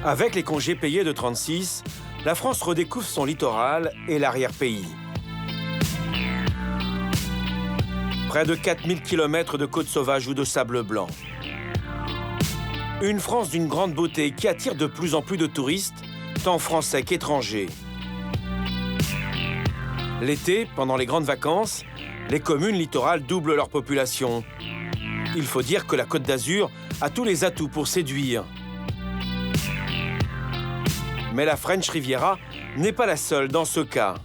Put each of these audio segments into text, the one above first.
Avec les congés payés de 1936, la France redécouvre son littoral et l'arrière-pays. Près de 4000 km de côtes sauvages ou de sable blanc. Une France d'une grande beauté qui attire de plus en plus de touristes, tant français qu'étrangers. L'été, pendant les grandes vacances, les communes littorales doublent leur population. Il faut dire que la Côte d'Azur a tous les atouts pour séduire. Mais la French Riviera n'est pas la seule dans ce cas.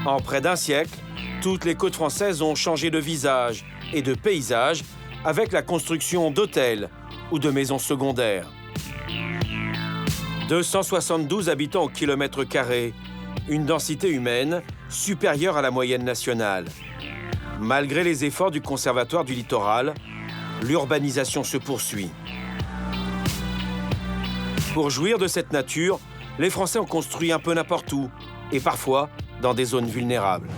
En près d'un siècle, toutes les côtes françaises ont changé de visage et de paysage avec la construction d'hôtels ou de maisons secondaires. 272 habitants au kilomètre carré, une densité humaine supérieure à la moyenne nationale. Malgré les efforts du Conservatoire du littoral, l'urbanisation se poursuit. Pour jouir de cette nature, les Français ont construit un peu n'importe où, et parfois dans des zones vulnérables.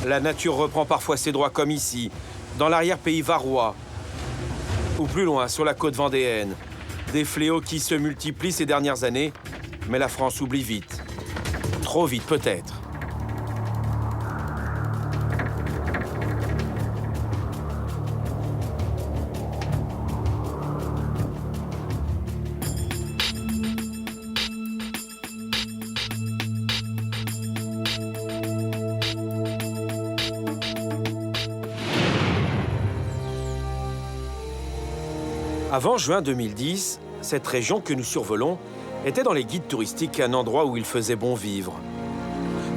La nature reprend parfois ses droits comme ici, dans l'arrière-pays varois, ou plus loin, sur la côte vendéenne. Des fléaux qui se multiplient ces dernières années, mais la France oublie vite. Trop vite peut-être. Avant juin 2010, cette région que nous survolons était dans les guides touristiques un endroit où il faisait bon vivre.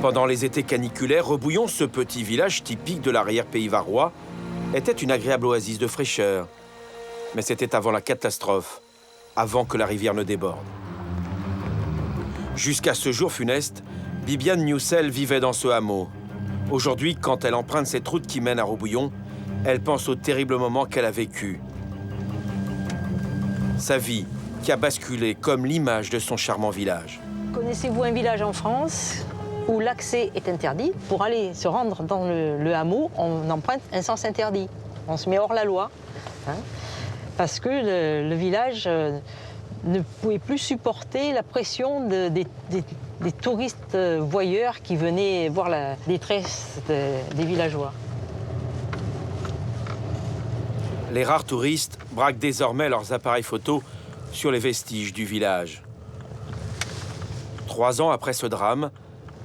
Pendant les étés caniculaires, Rebouillon, ce petit village typique de l'arrière-pays varois, était une agréable oasis de fraîcheur. Mais c'était avant la catastrophe, avant que la rivière ne déborde. Jusqu'à ce jour funeste, Bibiane Newsell vivait dans ce hameau. Aujourd'hui, quand elle emprunte cette route qui mène à Rebouillon, elle pense au terrible moment qu'elle a vécu. Sa vie qui a basculé comme l'image de son charmant village. Connaissez-vous un village en France où l'accès est interdit? Pour aller se rendre dans le hameau, on emprunte un sens interdit. On se met hors la loi. Parce que le village ne pouvait plus supporter la pression des touristes voyeurs qui venaient voir la détresse des villageois. Les rares touristes braquent désormais leurs appareils photos sur les vestiges du village. 3 ans après ce drame,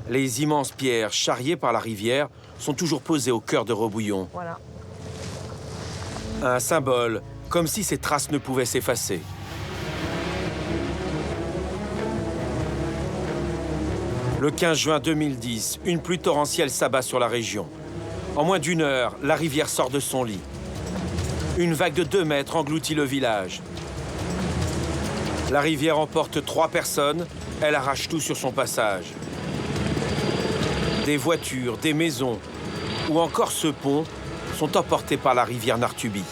les immenses pierres charriées par la rivière sont toujours posées au cœur de Rebouillon. Voilà. Un symbole, comme si ces traces ne pouvaient s'effacer. Le 15 juin 2010, une pluie torrentielle s'abat sur la région. En moins d'1 heure, la rivière sort de son lit. Une vague de 2 mètres engloutit le village. La rivière emporte 3 personnes, elle arrache tout sur son passage. Des voitures, des maisons, ou encore ce pont, sont emportés par la rivière Nartuby.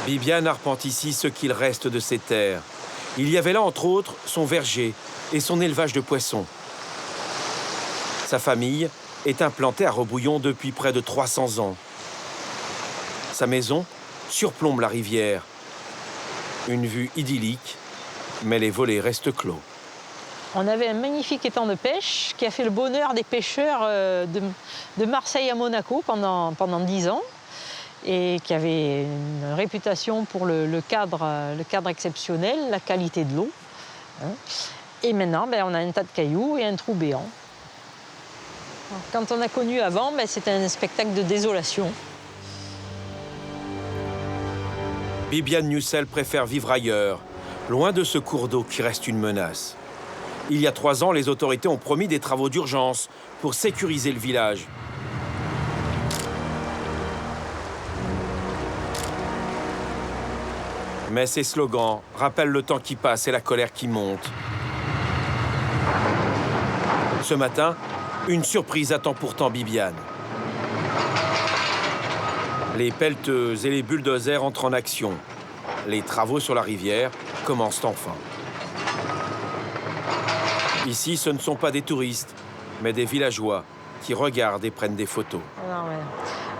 Bibiane arpente ici ce qu'il reste de ses terres. Il y avait là, entre autres, son verger et son élevage de poissons. Sa famille est implantée à Rebouillon depuis près de 300 ans. Sa maison surplombe la rivière. Une vue idyllique, mais les volets restent clos. On avait un magnifique étang de pêche qui a fait le bonheur des pêcheurs de Marseille à Monaco pendant 10 ans. Et qui avait une réputation pour le cadre exceptionnel, la qualité de l'eau. Et maintenant, on a un tas de cailloux et un trou béant. Quand on a connu avant, c'était un spectacle de désolation. Bibiane Newsell préfère vivre ailleurs, loin de ce cours d'eau qui reste une menace. Il y a 3 ans, les autorités ont promis des travaux d'urgence pour sécuriser le village. Mais ces slogans rappellent le temps qui passe et la colère qui monte. Ce matin, une surprise attend pourtant Bibiane. Les pelleteuses et les bulldozers entrent en action. Les travaux sur la rivière commencent enfin. Ici, ce ne sont pas des touristes, mais des villageois qui regardent et prennent des photos.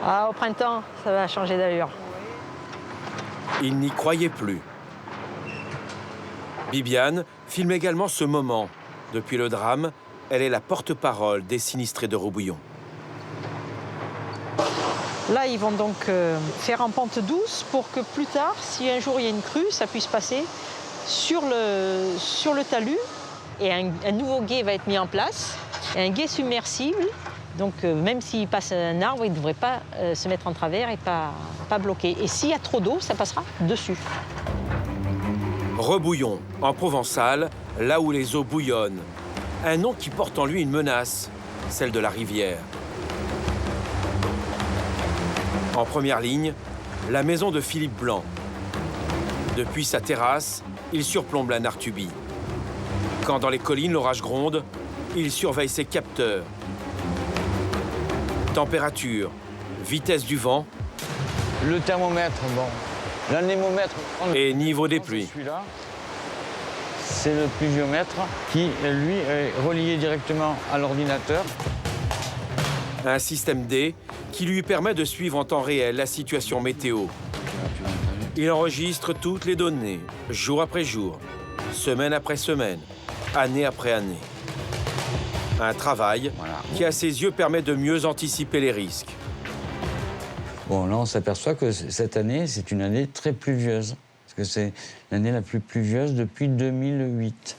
Au printemps, ça va changer d'allure. Ils n'y croyaient plus. Bibiane filme également ce moment. Depuis le drame, elle est la porte-parole des sinistrés de Rebouillon. Là, ils vont donc faire en pente douce pour que plus tard, si un jour il y a une crue, ça puisse passer sur le talus. Et un nouveau gué va être mis en place, un gué submersible. Donc même s'il passe un arbre, il ne devrait pas se mettre en travers et pas bloquer. Et s'il y a trop d'eau, ça passera dessus. Rebouillon, en provençal, là où les eaux bouillonnent. Un nom qui porte en lui une menace, celle de la rivière. En première ligne, la maison de Philippe Blanc. Depuis sa terrasse, il surplombe la Nartubie. Quand dans les collines l'orage gronde, il surveille ses capteurs. Température, vitesse du vent. Le thermomètre, bon, l'anémomètre. Et niveau des pluies. Celui-là, c'est le pluviomètre qui, lui, est relié directement à l'ordinateur. Un système D qui lui permet de suivre en temps réel la situation météo. Il enregistre toutes les données, jour après jour, semaine après semaine, année après année. Un travail qui, à ses yeux, permet de mieux anticiper les risques. Bon, là, on s'aperçoit que cette année, c'est une année très pluvieuse. Parce que c'est l'année la plus pluvieuse depuis 2008.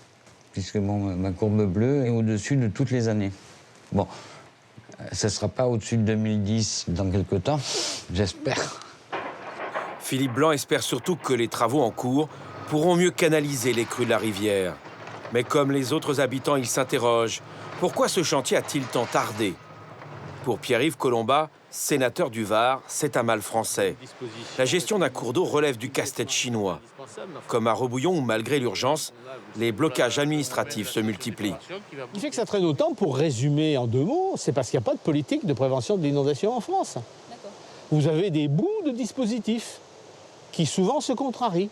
Puisque bon, ma courbe bleue est au-dessus de toutes les années. Bon, ça ne sera pas au-dessus de 2010 dans quelques temps, j'espère. Philippe Blanc espère surtout que les travaux en cours pourront mieux canaliser les crues de la rivière. Mais comme les autres habitants, il s'interroge. Pourquoi ce chantier a-t-il tant tardé? Pour Pierre-Yves Colomba, sénateur du Var, c'est un mal français. La gestion d'un cours d'eau relève du casse-tête chinois. Comme à Rebouillon où, malgré l'urgence, les blocages administratifs se multiplient. Ce qui fait que ça traîne autant, pour résumer en 2 mots, c'est parce qu'il n'y a pas de politique de prévention de l'inondation en France. Vous avez des bouts de dispositifs qui souvent se contrarient.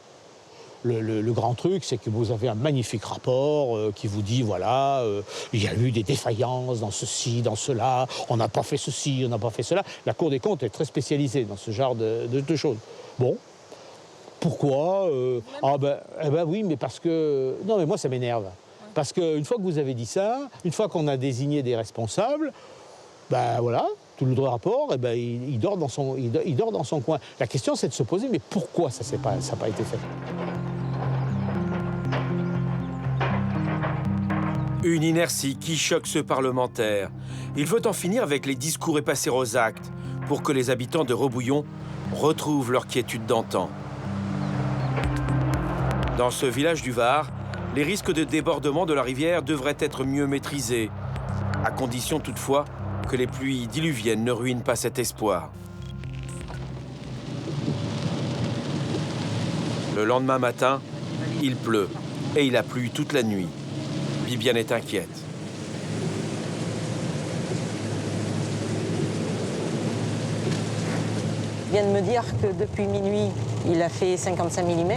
Le grand truc, c'est que vous avez un magnifique rapport qui vous dit, voilà, il y a eu des défaillances dans ceci, dans cela, on n'a pas fait ceci, on n'a pas fait cela. La Cour des comptes est très spécialisée dans ce genre de choses. Bon, pourquoi oui, mais parce que... Non, mais moi, ça m'énerve. Parce qu'une fois que vous avez dit ça, une fois qu'on a désigné des responsables, ben voilà, tout le rapport, il dort dans son coin. La question, c'est de se poser, mais pourquoi ça n'a pas été fait? Une inertie qui choque ce parlementaire. Il veut en finir avec les discours et passer aux actes pour que les habitants de Rebouillon retrouvent leur quiétude d'antan. Dans ce village du Var, les risques de débordement de la rivière devraient être mieux maîtrisés, à condition toutefois que les pluies diluviennes ne ruinent pas cet espoir. Le lendemain matin, il pleut et il a plu toute la nuit. Bibiane est inquiète. Il vient de me dire que depuis minuit, il a fait 55 mm.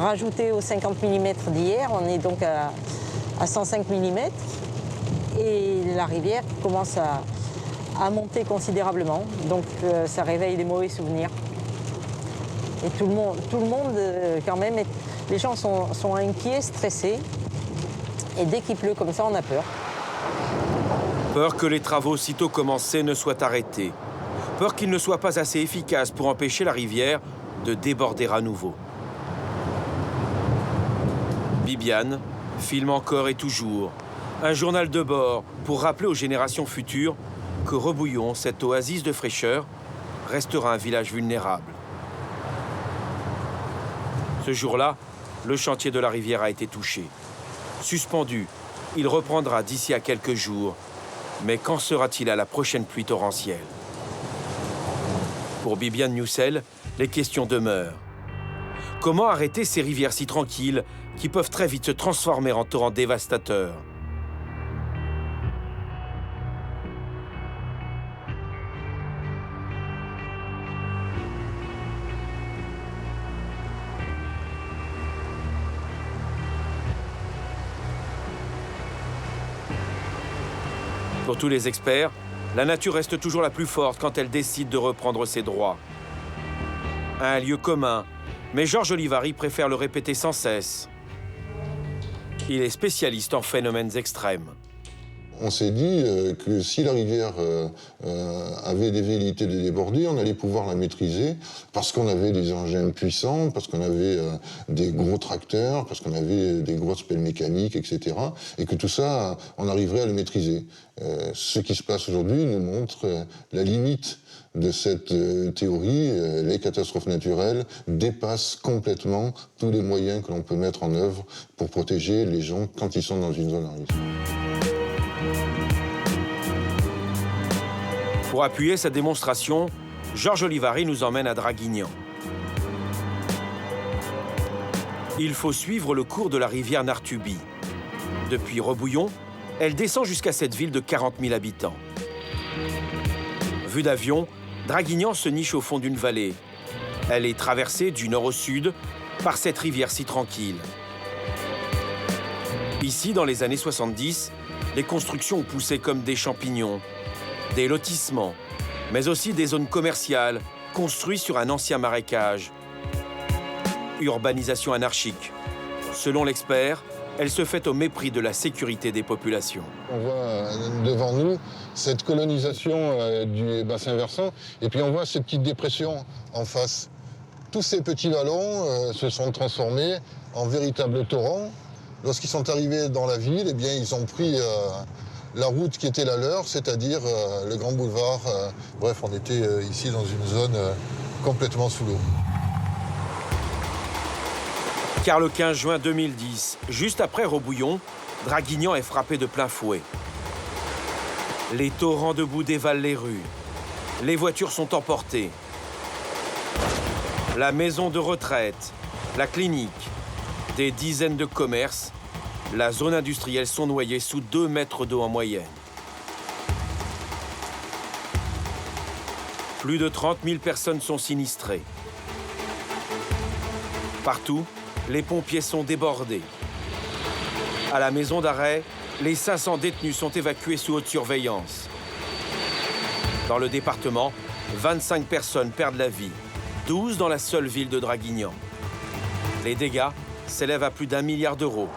Rajouté aux 50 mm d'hier, on est donc à 105 mm. Et la rivière commence à monter considérablement. Donc ça réveille des mauvais souvenirs. Et tout le monde quand même, les gens sont inquiets, stressés. Et dès qu'il pleut comme ça, on a peur. Peur que les travaux sitôt commencés ne soient arrêtés. Peur qu'ils ne soient pas assez efficaces pour empêcher la rivière de déborder à nouveau. Bibiane filme encore et toujours. Un journal de bord pour rappeler aux générations futures que Rebouillon, cette oasis de fraîcheur, restera un village vulnérable. Ce jour-là, le chantier de la rivière a été touché. Suspendu, il reprendra d'ici à quelques jours. Mais quand sera-t-il à la prochaine pluie torrentielle? Pour Bibiane Newcel, les questions demeurent. Comment arrêter ces rivières si tranquilles qui peuvent très vite se transformer en torrents dévastateurs? Pour tous les experts, la nature reste toujours la plus forte quand elle décide de reprendre ses droits. Un lieu commun, mais Georges Olivary préfère le répéter sans cesse. Il est spécialiste en phénomènes extrêmes. On s'est dit que si la rivière avait des velléités de déborder, on allait pouvoir la maîtriser parce qu'on avait des engins puissants, parce qu'on avait des gros tracteurs, parce qu'on avait des grosses pelles mécaniques, etc. Et que tout ça, on arriverait à le maîtriser. Ce qui se passe aujourd'hui nous montre la limite de cette théorie. Les catastrophes naturelles dépassent complètement tous les moyens que l'on peut mettre en œuvre pour protéger les gens quand ils sont dans une zone à risque. Pour appuyer sa démonstration, Georges Olivary nous emmène à Draguignan. Il faut suivre le cours de la rivière Nartuby. Depuis Rebouillon, elle descend jusqu'à cette ville de 40 000 habitants. Vue d'avion, Draguignan se niche au fond d'une vallée. Elle est traversée du nord au sud par cette rivière si tranquille. Ici, dans les années 70, les constructions ont poussé comme des champignons. Des lotissements, mais aussi des zones commerciales construites sur un ancien marécage. Urbanisation anarchique. Selon l'expert, elle se fait au mépris de la sécurité des populations. On voit devant nous cette colonisation du bassin versant, et puis on voit ces petites dépressions en face. Tous ces petits vallons se sont transformés en véritables torrents. Lorsqu'ils sont arrivés dans la ville, eh bien, ils ont pris la route qui était la leur, c'est-à-dire le Grand Boulevard. Bref, on était ici dans une zone complètement sous l'eau. Car le 15 juin 2010, juste après Rebouillon, Draguignan est frappé de plein fouet. Les torrents de boue dévalent les rues. Les voitures sont emportées. La maison de retraite, la clinique, des dizaines de commerces, la zone industrielle sont noyées sous 2 mètres d'eau en moyenne. Plus de 30 000 personnes sont sinistrées. Partout, les pompiers sont débordés. À la maison d'arrêt, les 500 détenus sont évacués sous haute surveillance. Dans le département, 25 personnes perdent la vie, 12 dans la seule ville de Draguignan. Les dégâts s'élèvent à plus d'1 milliard d'euros.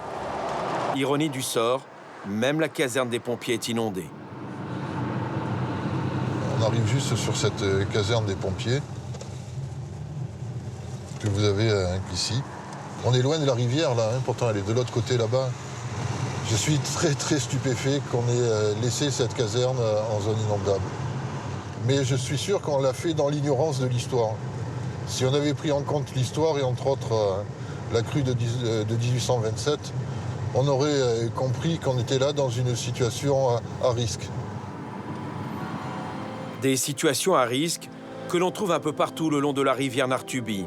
Ironie du sort, même la caserne des pompiers est inondée. On arrive juste sur cette caserne des pompiers que vous avez ici. On est loin de la rivière là, pourtant elle est de l'autre côté là-bas. Je suis très stupéfait qu'on ait laissé cette caserne en zone inondable. Mais je suis sûr qu'on l'a fait dans l'ignorance de l'histoire. Si on avait pris en compte l'histoire et entre autres la crue de 1827, on aurait compris qu'on était là dans une situation à risque. Des situations à risque que l'on trouve un peu partout le long de la rivière Nartuby.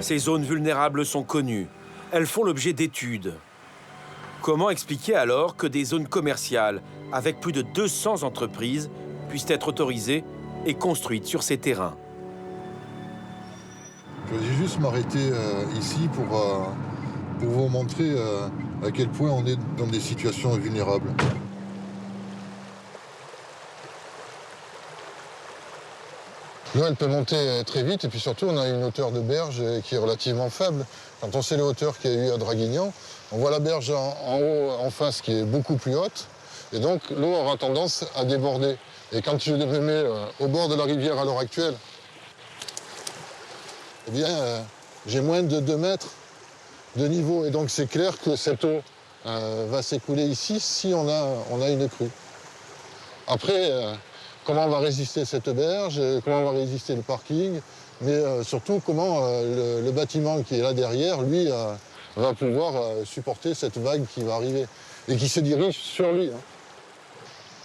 Ces zones vulnérables sont connues. Elles font l'objet d'études. Comment expliquer alors que des zones commerciales avec plus de 200 entreprises puissent être autorisées et construites sur ces terrains? Je vais juste m'arrêter ici pour vous montrer à quel point on est dans des situations vulnérables. L'eau, elle peut monter très vite et puis surtout, on a une hauteur de berge qui est relativement faible. Quand on sait les hauteurs qu'il y a eu à Draguignan, on voit la berge en haut, en face, qui est beaucoup plus haute. Et donc, l'eau aura tendance à déborder. Et quand je me mets au bord de la rivière à l'heure actuelle, eh bien, j'ai moins de 2 mètres de niveau. Et donc, c'est clair que cette eau va s'écouler ici si on a une crue. Après, comment va résister cette berge, comment va résister le parking, mais surtout comment le bâtiment qui est là derrière, lui, va pouvoir supporter cette vague qui va arriver et qui se dirige sur lui.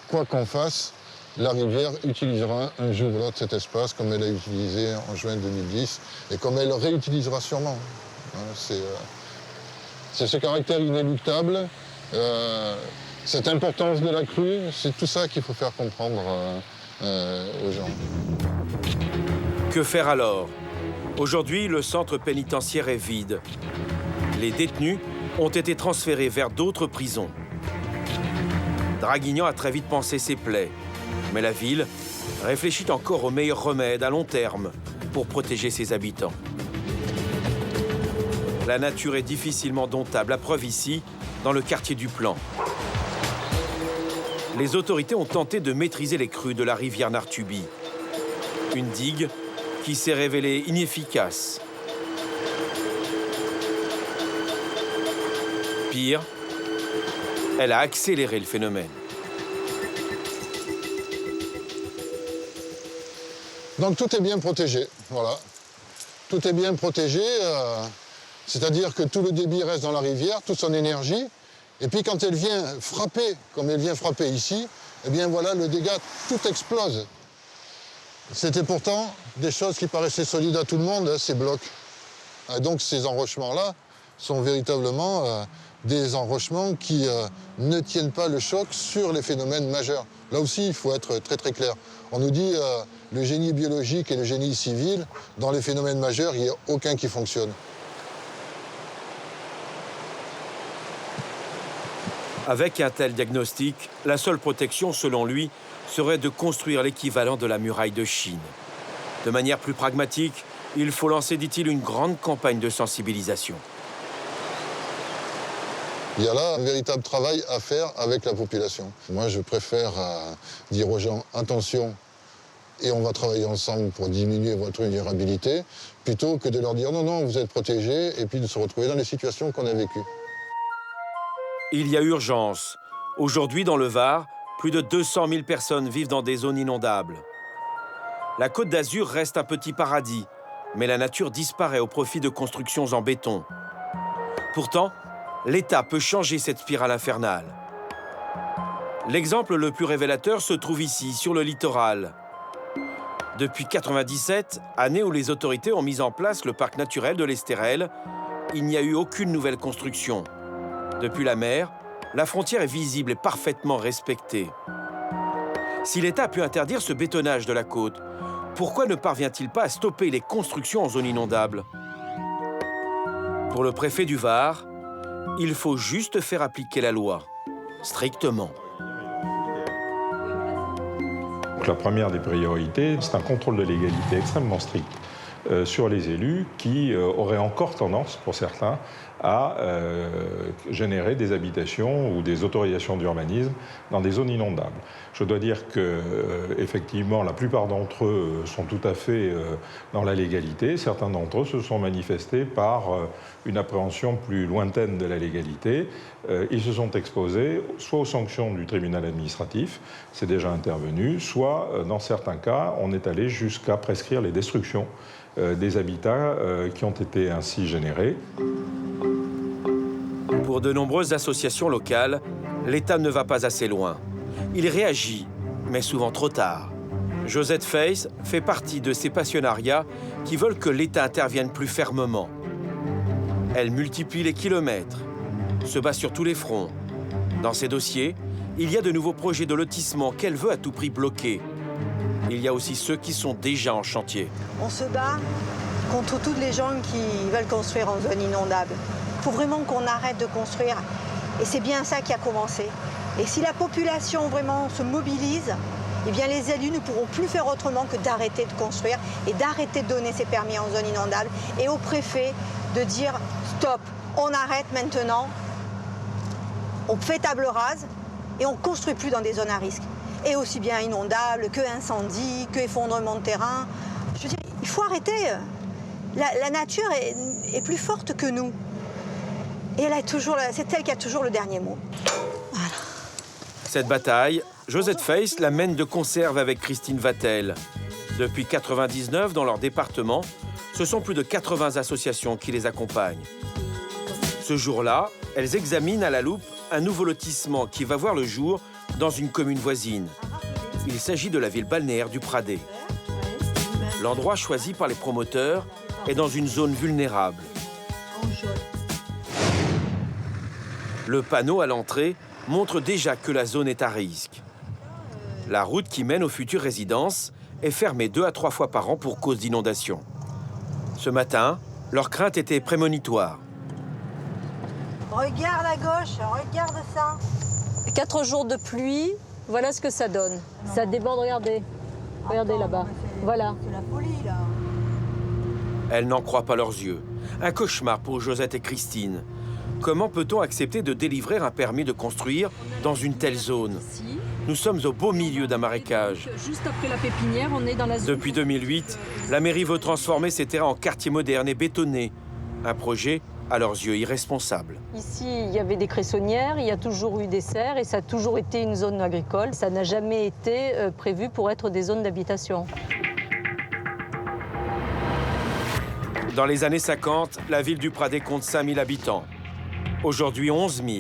Quoi qu'on fasse, la rivière utilisera un jour ou l'autre cet espace comme elle a utilisé en juin 2010 et comme elle réutilisera sûrement. C'est ce caractère inéluctable, cette importance de la crue, c'est tout ça qu'il faut faire comprendre aux gens. Que faire alors? Aujourd'hui, le centre pénitentiaire est vide. Les détenus ont été transférés vers d'autres prisons. Draguignan a très vite pansé ses plaies. Mais la ville réfléchit encore au meilleur remède à long terme pour protéger ses habitants. La nature est difficilement domptable, à preuve ici, dans le quartier du Plan. Les autorités ont tenté de maîtriser les crues de la rivière Nartuby. Une digue qui s'est révélée inefficace. Pire, elle a accéléré le phénomène. Donc tout est bien protégé, voilà. Tout est bien protégé, c'est-à-dire que tout le débit reste dans la rivière, toute son énergie. Et puis quand elle vient frapper, comme elle vient frapper ici, eh bien voilà, le dégât, tout explose. C'était pourtant des choses qui paraissaient solides à tout le monde, ces blocs. Et donc ces enrochements-là sont véritablement des enrochements qui ne tiennent pas le choc sur les phénomènes majeurs. Là aussi, il faut être très très clair. On nous dit le génie biologique et le génie civil, dans les phénomènes majeurs, il n'y a aucun qui fonctionne. Avec un tel diagnostic, la seule protection, selon lui, serait de construire l'équivalent de la muraille de Chine. De manière plus pragmatique, il faut lancer, dit-il, une grande campagne de sensibilisation. Il y a là un véritable travail à faire avec la population. Moi, je préfère dire aux gens, attention, et on va travailler ensemble pour diminuer votre vulnérabilité, plutôt que de leur dire, non, non, vous êtes protégés, et puis de se retrouver dans les situations qu'on a vécues. Il y a urgence. Aujourd'hui, dans le Var, plus de 200 000 personnes vivent dans des zones inondables. La Côte d'Azur reste un petit paradis, mais la nature disparaît au profit de constructions en béton. Pourtant, l'État peut changer cette spirale infernale. L'exemple le plus révélateur se trouve ici, sur le littoral. Depuis 1997, année où les autorités ont mis en place le parc naturel de l'Estérel, il n'y a eu aucune nouvelle construction. Depuis la mer, la frontière est visible et parfaitement respectée. Si l'État a pu interdire ce bétonnage de la côte, pourquoi ne parvient-il pas à stopper les constructions en zone inondable? Pour le préfet du Var, il faut juste faire appliquer la loi, strictement. Donc, la première des priorités, c'est un contrôle de légalité extrêmement strict sur les élus qui auraient encore tendance, pour certains, à générer des habitations ou des autorisations d'urbanisme dans des zones inondables. Je dois dire que, effectivement, la plupart d'entre eux sont tout à fait dans la légalité. Certains d'entre eux se sont manifestés par une appréhension plus lointaine de la légalité. Ils se sont exposés soit aux sanctions du tribunal administratif, c'est déjà intervenu, soit, dans certains cas, on est allé jusqu'à prescrire les destructions des habitats qui ont été ainsi générés. Pour de nombreuses associations locales, l'État ne va pas assez loin. Il réagit, mais souvent trop tard. Josette Feiss fait partie de ces passionnariats qui veulent que l'État intervienne plus fermement. Elle multiplie les kilomètres, se bat sur tous les fronts. Dans ces dossiers, il y a de nouveaux projets de lotissement qu'elle veut à tout prix bloquer. Il y a aussi ceux qui sont déjà en chantier. On se bat contre tous les gens qui veulent construire en zone inondable. Il faut vraiment qu'on arrête de construire. Et c'est bien ça qui a commencé. Et si la population vraiment se mobilise, eh bien les élus ne pourront plus faire autrement que d'arrêter de construire et d'arrêter de donner ces permis en zone inondable. Et au préfet de dire stop, on arrête maintenant, on fait table rase et on ne construit plus dans des zones à risque. Et aussi bien inondables que incendies, que effondrement de terrain. Je veux dire, il faut arrêter. La nature est plus forte que nous. Et c'est elle qui a toujours le dernier mot. Voilà. Cette bataille, Josette Feiss la mène de conserve avec Christine Vatel. Depuis 1999, dans leur département, ce sont plus de 80 associations qui les accompagnent. Ce jour-là, elles examinent à la loupe un nouveau lotissement qui va voir le jour dans une commune voisine. Il s'agit de la ville balnéaire du Pradet. L'endroit choisi par les promoteurs est dans une zone vulnérable. Le panneau à l'entrée montre déjà que la zone est à risque. La route qui mène aux futures résidences est fermée 2 à 3 fois par an pour cause d'inondation. Ce matin, leur crainte était prémonitoire. Regarde à gauche, regarde ça. 4 jours de pluie, voilà ce que ça donne. Ça déborde, regardez. Regardez là-bas. Voilà. C'est la folie, là. Elles n'en croient pas leurs yeux. Un cauchemar pour Josette et Christine. Comment peut-on accepter de délivrer un permis de construire dans une telle zone? Nous sommes au beau milieu d'un marécage. Juste après la pépinière, on est dans la zone... Depuis 2008, la mairie veut transformer ces terrains en quartier moderne et bétonné. Un projet, à leurs yeux, irresponsable. Ici, il y avait des cressonnières, il y a toujours eu des serres et ça a toujours été une zone agricole. Ça n'a jamais été prévu pour être des zones d'habitation. Dans les années 50, la ville du Pradet compte 5000 habitants. Aujourd'hui, 11 000.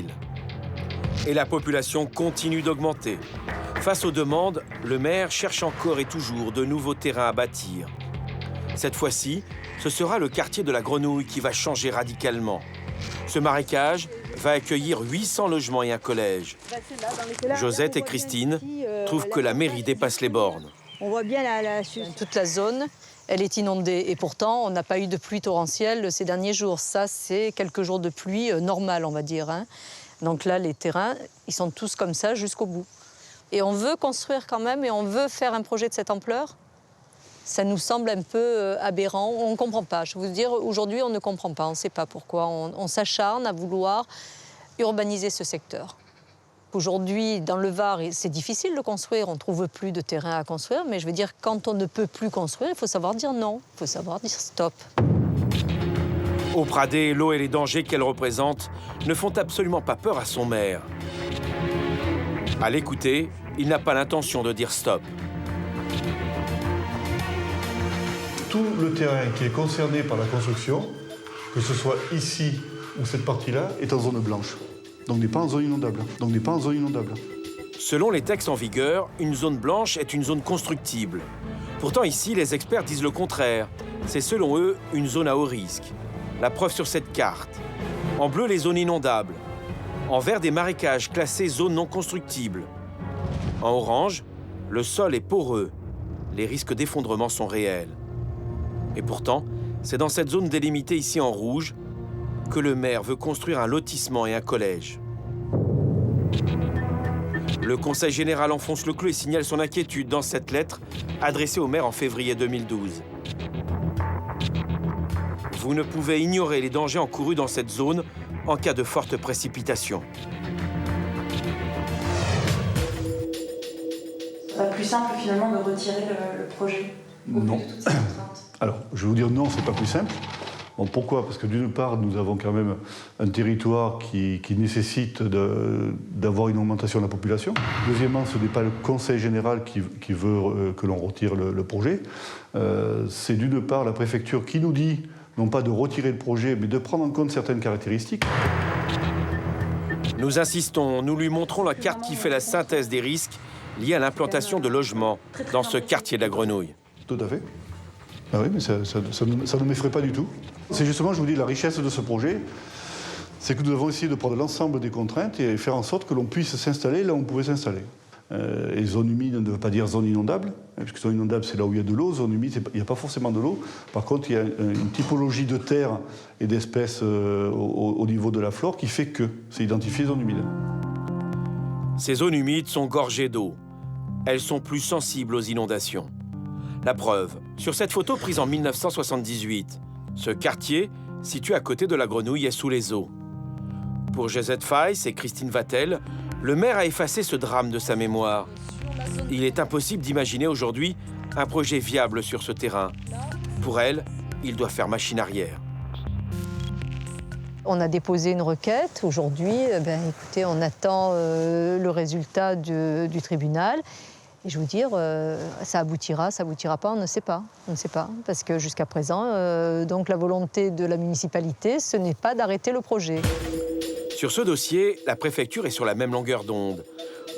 Et la population continue d'augmenter. Face aux demandes, le maire cherche encore et toujours de nouveaux terrains à bâtir. Cette fois-ci, ce sera le quartier de la Grenouille qui va changer radicalement. Ce marécage va accueillir 800 logements et un collège. Josette et Christine trouvent que la mairie dépasse les bornes. On voit bien toute la zone, elle est inondée. Et pourtant, on n'a pas eu de pluie torrentielle ces derniers jours. Ça, c'est quelques jours de pluie normale, on va dire. Donc là, les terrains, ils sont tous comme ça jusqu'au bout. Et on veut construire quand même, et on veut faire un projet de cette ampleur. Ça nous semble un peu aberrant. On ne comprend pas. Je vais vous dire, aujourd'hui, on ne comprend pas. On ne sait pas pourquoi. On s'acharne à vouloir urbaniser ce secteur. Aujourd'hui, dans le Var, c'est difficile de construire. On ne trouve plus de terrain à construire. Mais je veux dire, quand on ne peut plus construire, il faut savoir dire non. Il faut savoir dire stop. Au Pradet, l'eau et les dangers qu'elle représente ne font absolument pas peur à son maire. À l'écouter, il n'a pas l'intention de dire stop. Tout le terrain qui est concerné par la construction, que ce soit ici ou cette partie-là, est en zone blanche. Donc n'est pas en zone inondable. Selon les textes en vigueur, une zone blanche est une zone constructible. Pourtant ici, les experts disent le contraire. C'est selon eux une zone à haut risque. La preuve sur cette carte. En bleu, les zones inondables. En vert, des marécages classés zones non constructibles. En orange, le sol est poreux. Les risques d'effondrement sont réels. Et pourtant, c'est dans cette zone délimitée ici en rouge que le maire veut construire un lotissement et un collège. Le Conseil général enfonce le clou et signale son inquiétude dans cette lettre adressée au maire en février 2012. Vous ne pouvez ignorer les dangers encourus dans cette zone en cas de forte précipitation. Ce serait plus simple finalement de retirer le projet. Non. Alors, je vais vous dire non, c'est pas plus simple. Bon, pourquoi? Parce que d'une part, nous avons quand même un territoire qui nécessite d'avoir une augmentation de la population. Deuxièmement, ce n'est pas le Conseil général qui veut que l'on retire le projet. C'est d'une part la préfecture qui nous dit, non pas de retirer le projet, mais de prendre en compte certaines caractéristiques. Nous insistons, nous lui montrons la carte qui fait la synthèse des risques liés à l'implantation de logements dans ce quartier de la Grenouille. Tout à fait. Ah oui, mais ça ne m'effraie pas du tout. C'est justement, je vous dis, la richesse de ce projet, c'est que nous avons essayé de prendre l'ensemble des contraintes et faire en sorte que l'on puisse s'installer là où on pouvait s'installer. Et zone humide ne veut pas dire zone inondable, puisque zone inondable, c'est là où il y a de l'eau. Zone humide, il n'y a pas forcément de l'eau. Par contre, il y a une typologie de terre et d'espèces au niveau de la flore qui fait que c'est identifié zone humide. Ces zones humides sont gorgées d'eau. Elles sont plus sensibles aux inondations. La preuve, sur cette photo prise en 1978, ce quartier, situé à côté de la Grenouille, est sous les eaux. Pour Josette Feiss et Christine Vatel, le maire a effacé ce drame de sa mémoire. Il est impossible d'imaginer aujourd'hui un projet viable sur ce terrain. Pour elle, il doit faire machine arrière. On a déposé une requête. Aujourd'hui, écoutez, on attend le résultat du tribunal. Et je veux dire, ça aboutira pas, on ne sait pas. On ne sait pas, parce que jusqu'à présent, donc la volonté de la municipalité, ce n'est pas d'arrêter le projet. Sur ce dossier, la préfecture est sur la même longueur d'onde.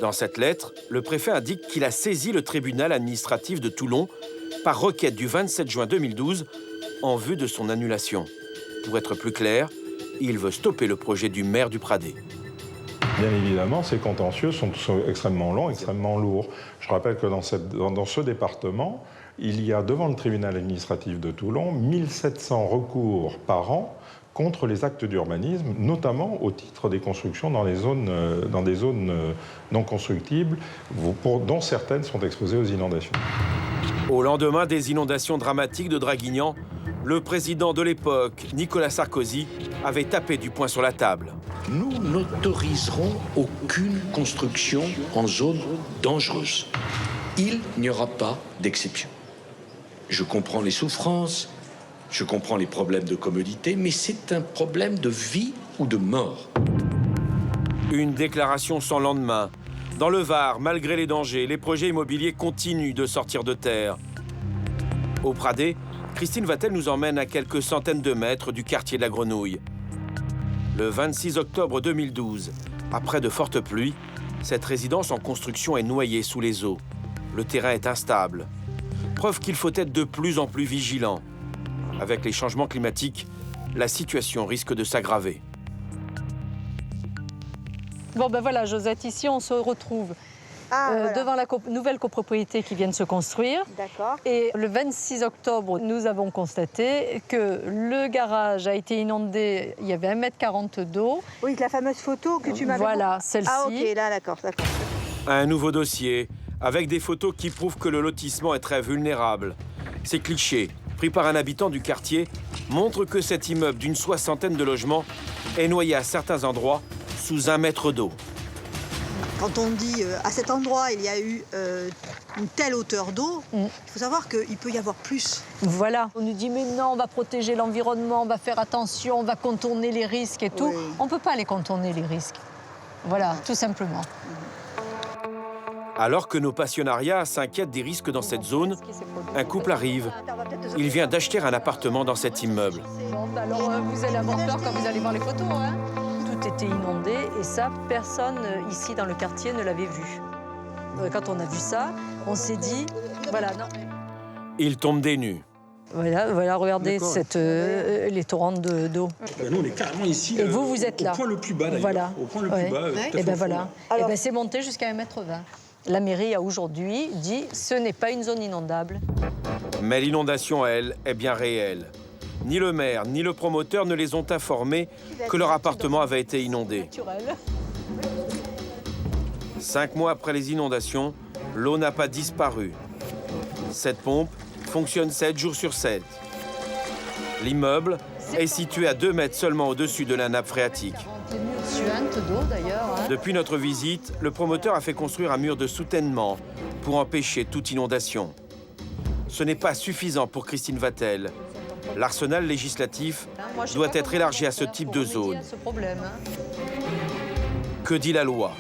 Dans cette lettre, le préfet indique qu'il a saisi le tribunal administratif de Toulon par requête du 27 juin 2012 en vue de son annulation. Pour être plus clair, il veut stopper le projet du maire du Pradé. Bien évidemment, ces contentieux sont extrêmement longs, extrêmement lourds. Je rappelle que dans ce département, il y a devant le tribunal administratif de Toulon 1700 recours par an contre les actes d'urbanisme, notamment au titre des constructions dans des zones non constructibles, dont certaines sont exposées aux inondations. Au lendemain des inondations dramatiques de Draguignan, le président de l'époque, Nicolas Sarkozy, avait tapé du poing sur la table. Nous n'autoriserons aucune construction en zone dangereuse. Il n'y aura pas d'exception. Je comprends les souffrances, je comprends les problèmes de commodité, mais c'est un problème de vie ou de mort. Une déclaration sans lendemain. Dans le Var, malgré les dangers, les projets immobiliers continuent de sortir de terre. Au Pradé, Christine Vatel nous emmène à quelques centaines de mètres du quartier de la Grenouille. Le 26 octobre 2012, après de fortes pluies, cette résidence en construction est noyée sous les eaux. Le terrain est instable. Preuve qu'il faut être de plus en plus vigilant. Avec les changements climatiques, la situation risque de s'aggraver. Bon ben voilà, Josette, ici on se retrouve Voilà. devant la nouvelle copropriété qui vient de se construire. D'accord. Et le 26 octobre, nous avons constaté que le garage a été inondé, il y avait 1,40 m d'eau. Oui, la fameuse photo que tu m'avais... Voilà, celle-ci. Ah ok, là, d'accord. Un nouveau dossier, avec des photos qui prouvent que le lotissement est très vulnérable. Ces clichés, pris par un habitant du quartier, montrent que cet immeuble d'une 60aine de logements est noyé à certains endroits sous 1 mètre d'eau. Quand on dit à cet endroit il y a eu une telle hauteur d'eau, il faut savoir qu'il peut y avoir plus. Voilà. On nous dit mais non, on va protéger l'environnement, on va faire attention, on va contourner les risques et tout. Oui. On ne peut pas les contourner, les risques. Voilà, tout simplement. Alors que nos passionnariats s'inquiètent des risques dans cette zone, un couple arrive. Il vient d'acheter un appartement dans cet immeuble. Bon, bah alors vous allez avoir peur quand vous allez voir les photos, hein. Tout était inondé et ça, personne ici dans le quartier ne l'avait vu. Quand on a vu ça, on s'est dit, voilà, non. Il tombe des nues. Voilà, regardez les torrents d'eau. Ben nous, on est carrément ici. Et vous êtes là. Au point le plus bas, d'ailleurs. Voilà. Au point le plus bas. Et ben voilà. Et ben c'est monté jusqu'à 1,20 m. La mairie a aujourd'hui dit, ce n'est pas une zone inondable. Mais l'inondation, elle, est bien réelle. Ni le maire, ni le promoteur ne les ont informés que leur appartement avait été inondé. 5 mois après les inondations, l'eau n'a pas disparu. Cette pompe fonctionne 7 jours sur 7. L'immeuble est situé à 2 mètres seulement au-dessus de la nappe phréatique. Les murs suintes d'eau, d'ailleurs. Hein. Depuis notre visite, le promoteur a fait construire un mur de soutènement pour empêcher toute inondation. Ce n'est pas suffisant pour Christine Vatel. L'arsenal législatif doit être élargi à ce type de zone. Que dit la loi?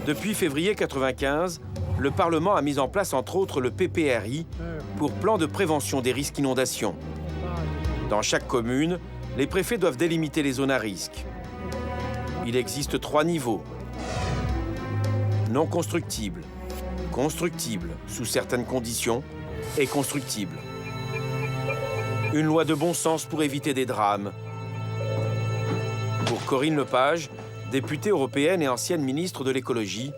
Depuis février 1995, le Parlement a mis en place entre autres le PPRI pour plan de prévention des risques inondations. Dans chaque commune, les préfets doivent délimiter les zones à risque. Il existe 3 niveaux. Non constructible, constructible sous certaines conditions et constructible. Une loi de bon sens pour éviter des drames. Pour Corinne Lepage, députée européenne et ancienne ministre de l'écologie,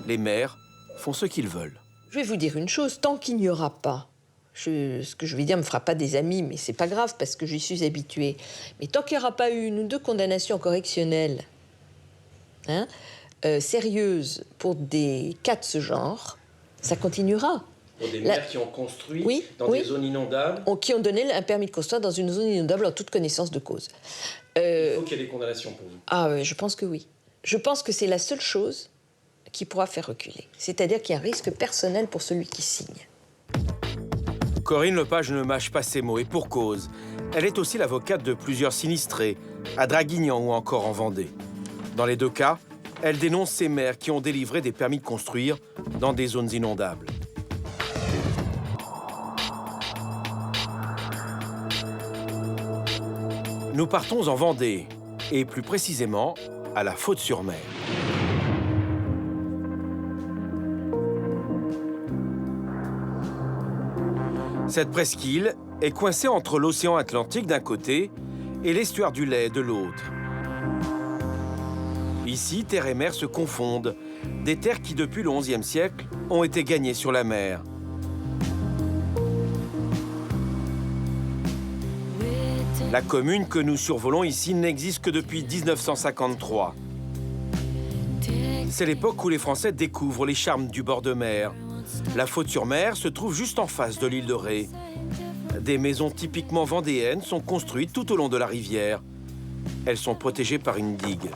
les maires font ce qu'ils veulent. Je vais vous dire une chose, tant qu'il n'y aura pas, ce que je vais dire ne me fera pas des amis, mais c'est pas grave parce que j'y suis habituée, mais tant qu'il n'y aura pas eu 1 ou 2 condamnations correctionnelles sérieuses pour des cas de ce genre, ça continuera. Pour des maires qui ont construit dans des zones inondables. Qui ont donné un permis de construire dans une zone inondable en toute connaissance de cause. Il faut qu'il y ait des condamnations pour vous. Ah oui, je pense que oui. Je pense que c'est la seule chose qui pourra faire reculer. C'est-à-dire qu'il y a un risque personnel pour celui qui signe. Corinne Lepage ne mâche pas ses mots, et pour cause. Elle est aussi l'avocate de plusieurs sinistrés, à Draguignan ou encore en Vendée. Dans les 2 cas, Elle dénonce ces maires qui ont délivré des permis de construire dans des zones inondables. Nous partons en Vendée, et plus précisément à la Faute-sur-Mer. Cette presqu'île est coincée entre l'océan Atlantique d'un côté et l'estuaire du Lay de l'autre. Ici, terre et mer se confondent, des terres qui, depuis le XIe siècle, ont été gagnées sur la mer. La commune que nous survolons ici n'existe que depuis 1953. C'est l'époque où les Français découvrent les charmes du bord de mer. La Faute-sur-Mer se trouve juste en face de l'île de Ré. Des maisons typiquement vendéennes sont construites tout au long de la rivière. Elles sont protégées par une digue.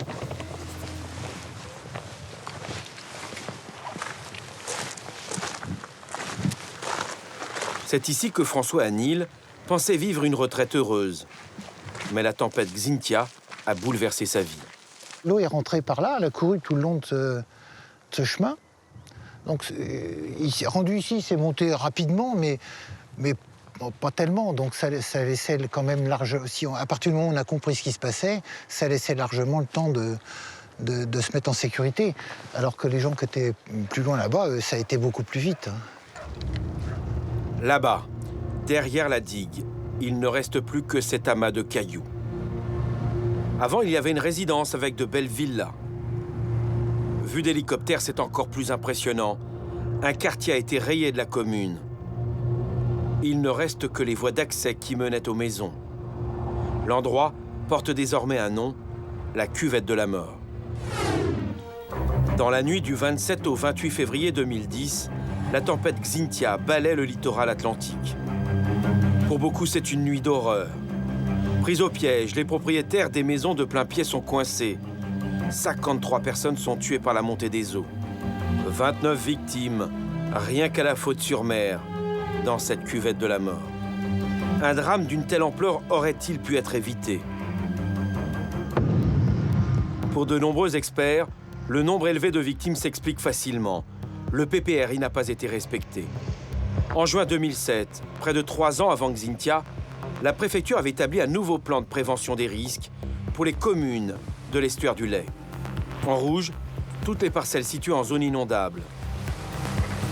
C'est ici que François Anil pensait vivre une retraite heureuse. Mais la tempête Xynthia a bouleversé sa vie. L'eau est rentrée par là, elle a couru tout le long de ce chemin. Donc, rendu ici, c'est monté rapidement, mais bon, pas tellement. Donc, ça laissait quand même large. À partir du moment où on a compris ce qui se passait, ça laissait largement le temps de se mettre en sécurité. Alors que les gens qui étaient plus loin là-bas, ça a été beaucoup plus vite. Là-bas, derrière la digue, il ne reste plus que cet amas de cailloux. Avant, il y avait une résidence avec de belles villas. Vu d'hélicoptère, c'est encore plus impressionnant. Un quartier a été rayé de la commune. Il ne reste que les voies d'accès qui menaient aux maisons. L'endroit porte désormais un nom, la cuvette de la mort. Dans la nuit du 27 au 28 février 2010, la tempête Xynthia balaie le littoral atlantique. Pour beaucoup, c'est une nuit d'horreur. Pris au piège, les propriétaires des maisons de plain-pied sont coincés. 53 personnes sont tuées par la montée des eaux. 29 victimes, rien qu'à la Faute-sur-Mer, dans cette cuvette de la mort. Un drame d'une telle ampleur aurait-il pu être évité? Pour de nombreux experts, le nombre élevé de victimes s'explique facilement. Le PPRI n'a pas été respecté. En juin 2007, près de 3 ans avant Xynthia, la préfecture avait établi un nouveau plan de prévention des risques pour les communes de l'estuaire du Lay. En rouge, toutes les parcelles situées en zone inondable.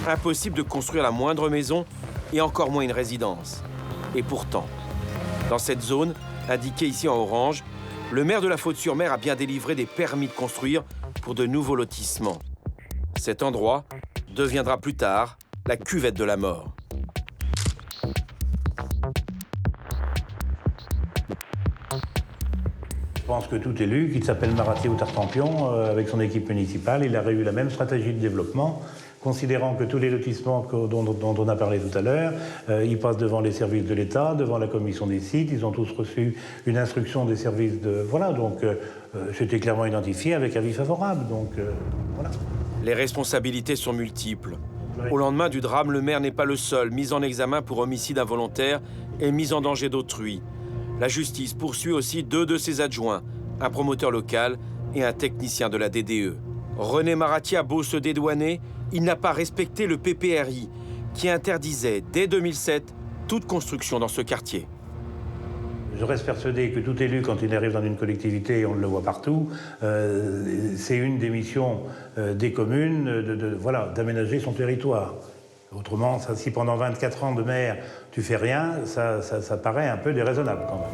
Impossible de construire la moindre maison et encore moins une résidence. Et pourtant, dans cette zone, indiquée ici en orange, le maire de la Faute-sur-Mer a bien délivré des permis de construire pour de nouveaux lotissements. Cet endroit deviendra plus tard la cuvette de la mort. Je pense que tout élu, qu'il s'appelle Maratier ou Tartampion, avec son équipe municipale, il aurait eu la même stratégie de développement, considérant que tous les lotissements dont on a parlé tout à l'heure, ils passent devant les services de l'État, devant la commission des sites, ils ont tous reçu une instruction des services de... Voilà, donc c'était clairement identifié avec avis favorable, donc voilà. Les responsabilités sont multiples. Au lendemain du drame, le maire n'est pas le seul mis en examen pour homicide involontaire et mise en danger d'autrui. La justice poursuit aussi 2 de ses adjoints, un promoteur local et un technicien de la DDE. René Maratier a beau se dédouaner, il n'a pas respecté le PPRI, qui interdisait dès 2007 toute construction dans ce quartier. Je reste persuadé que tout élu, quand il arrive dans une collectivité, on le voit partout, c'est une des missions des communes voilà, d'aménager son territoire. Autrement, ça, si pendant 24 ans de maire, tu fais rien, ça paraît un peu déraisonnable quand même.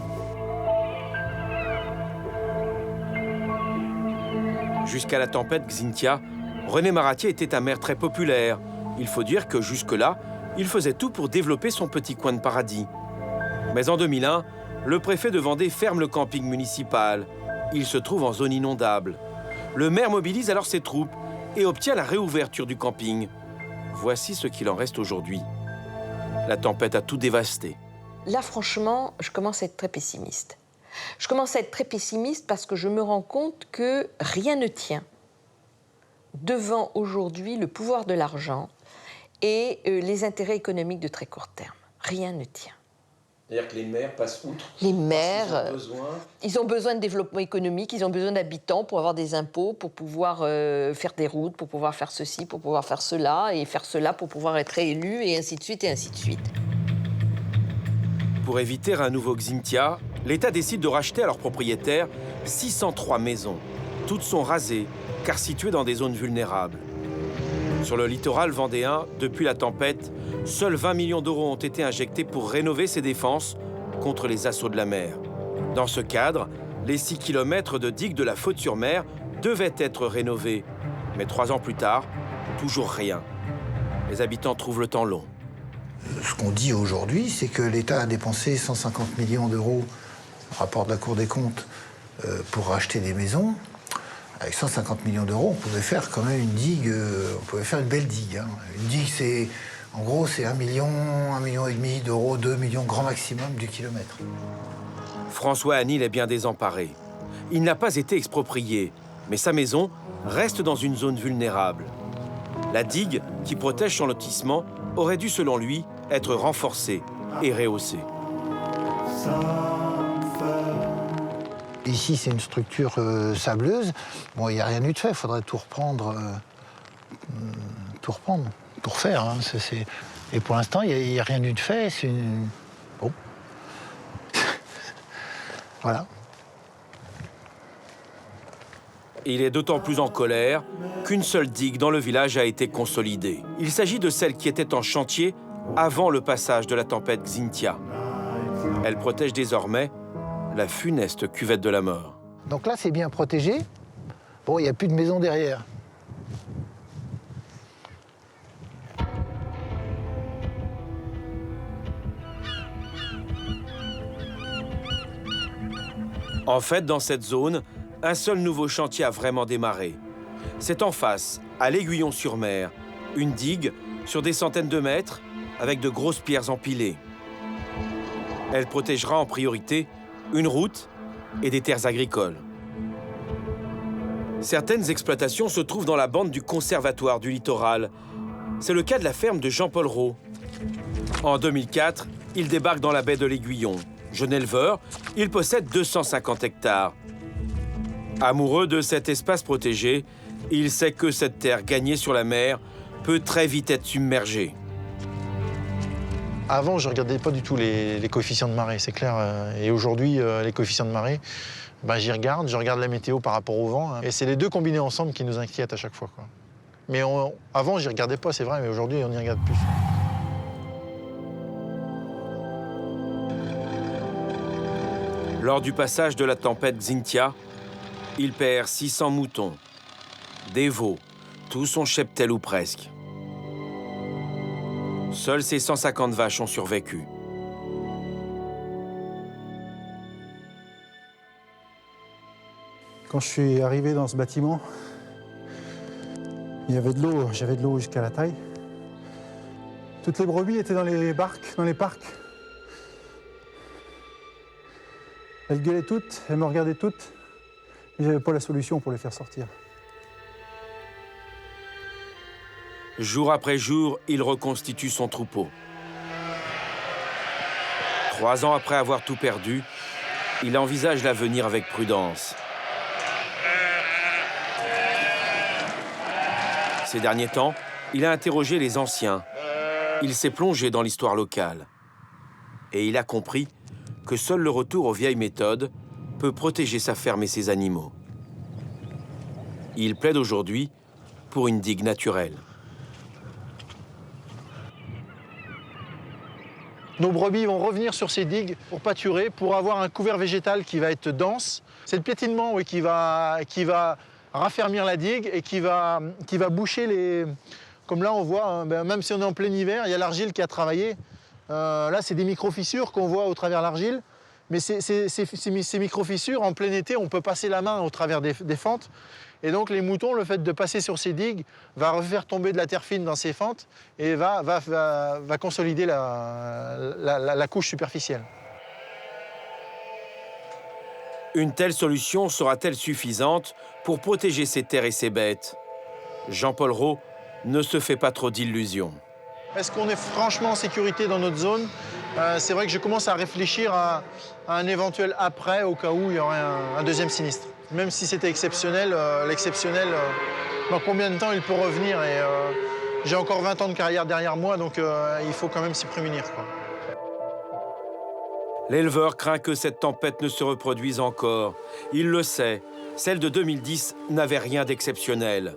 Jusqu'à la tempête Xynthia, René Maratier était un maire très populaire. Il faut dire que jusque-là, il faisait tout pour développer son petit coin de paradis. Mais en 2001, le préfet de Vendée ferme le camping municipal. Il se trouve en zone inondable. Le maire mobilise alors ses troupes et obtient la réouverture du camping. Voici ce qu'il en reste aujourd'hui. La tempête a tout dévasté. Là, franchement, je commence à être très pessimiste. Je commence à être très pessimiste parce que je me rends compte que rien ne tient devant aujourd'hui le pouvoir de l'argent et les intérêts économiques de très court terme. Rien ne tient. C'est-à-dire que les maires passent outre. Les maires, ils ont besoin de développement économique, ils ont besoin d'habitants pour avoir des impôts, pour pouvoir faire des routes, pour pouvoir faire ceci, pour pouvoir faire cela, et faire cela pour pouvoir être réélus, et ainsi de suite, et ainsi de suite. Pour éviter un nouveau Xynthia, l'État décide de racheter à leurs propriétaires 603 maisons. Toutes sont rasées, car situées dans des zones vulnérables. Sur le littoral vendéen, depuis la tempête, seuls 20 millions d'euros ont été injectés pour rénover ces défenses contre les assauts de la mer. Dans ce cadre, les 6 kilomètres de digues de la Faute-sur-Mer devaient être rénovés. Mais 3 ans plus tard, toujours rien. Les habitants trouvent le temps long. Ce qu'on dit aujourd'hui, c'est que l'État a dépensé 150 millions d'euros, rapport de la Cour des comptes, pour racheter des maisons. Avec 150 millions d'euros, on pouvait faire quand même une digue, on pouvait faire une belle digue. Hein. Une digue, c'est, en gros, c'est 1 million et demi d'euros, 2 millions grand maximum du kilomètre. François Anil est bien désemparé. Il n'a pas été exproprié, mais sa maison reste dans une zone vulnérable. La digue, qui protège son lotissement, aurait dû, selon lui, être renforcée et rehaussée. Ici, c'est une structure sableuse. Bon, il n'y a rien eu de fait. Il faudrait tout reprendre, tout refaire. Hein. Et pour l'instant, il n'y a rien eu de fait. C'est une... Bon. Voilà. Il est d'autant plus en colère qu'une seule digue dans le village a été consolidée. Il s'agit de celle qui était en chantier avant le passage de la tempête Xynthia. Elle protège désormais la funeste cuvette de la mort. Donc là, c'est bien protégé. Bon, il n'y a plus de maison derrière. En fait, dans cette zone, un seul nouveau chantier a vraiment démarré. C'est en face, à l'Aiguillon-sur-Mer, une digue sur des centaines de mètres avec de grosses pierres empilées. Elle protégera en priorité une route et des terres agricoles. Certaines exploitations se trouvent dans la bande du Conservatoire du littoral. C'est le cas de la ferme de Jean-Paul Rau. En 2004, il débarque dans la baie de l'Aiguillon. Jeune éleveur, il possède 250 hectares. Amoureux de cet espace protégé, il sait que cette terre gagnée sur la mer peut très vite être submergée. Avant, je ne regardais pas du tout les coefficients de marée, c'est clair. Et aujourd'hui, les coefficients de marée, ben, je regarde la météo par rapport au vent. Hein. Et c'est les deux combinés ensemble qui nous inquiètent à chaque fois, quoi. Mais avant, je n'y regardais pas, c'est vrai, mais aujourd'hui, on y regarde plus. Lors du passage de la tempête Xynthia, il perd 600 moutons, des veaux, tout son cheptel ou presque. Seules ses 150 vaches ont survécu. Quand je suis arrivé dans ce bâtiment, il y avait de l'eau, j'avais de l'eau jusqu'à la taille. Toutes les brebis étaient dans les barques, dans les parcs. Elles gueulaient toutes, elles me regardaient toutes, et j'avais pas la solution pour les faire sortir. Jour après jour, il reconstitue son troupeau. 3 ans après avoir tout perdu, il envisage l'avenir avec prudence. Ces derniers temps, il a interrogé les anciens. Il s'est plongé dans l'histoire locale. Et il a compris que seul le retour aux vieilles méthodes peut protéger sa ferme et ses animaux. Il plaide aujourd'hui pour une digue naturelle. Nos brebis vont revenir sur ces digues pour pâturer, pour avoir un couvert végétal qui va être dense. C'est le piétinement, oui, qui va raffermir la digue et qui va boucher les... Comme là, on voit, hein, ben, même si on est en plein hiver, il y a l'argile qui a travaillé. Là, c'est des micro-fissures qu'on voit au travers de l'argile. Mais ces micro-fissures, en plein été, on peut passer la main au travers des fentes. Et donc, les moutons, le fait de passer sur ces digues, va refaire tomber de la terre fine dans ces fentes et va consolider la couche superficielle. Une telle solution sera-t-elle suffisante pour protéger ces terres et ces bêtes? Jean-Paul Rau ne se fait pas trop d'illusions. Est-ce qu'on est franchement en sécurité dans notre zone? c'est vrai que je commence à réfléchir à un éventuel après au cas où il y aurait un deuxième sinistre. Même si c'était exceptionnel, l'exceptionnel, dans combien de temps il peut revenir et j'ai encore 20 ans de carrière derrière moi, donc il faut quand même s'y prémunir, quoi. L'éleveur craint que cette tempête ne se reproduise encore. Il le sait, celle de 2010 n'avait rien d'exceptionnel.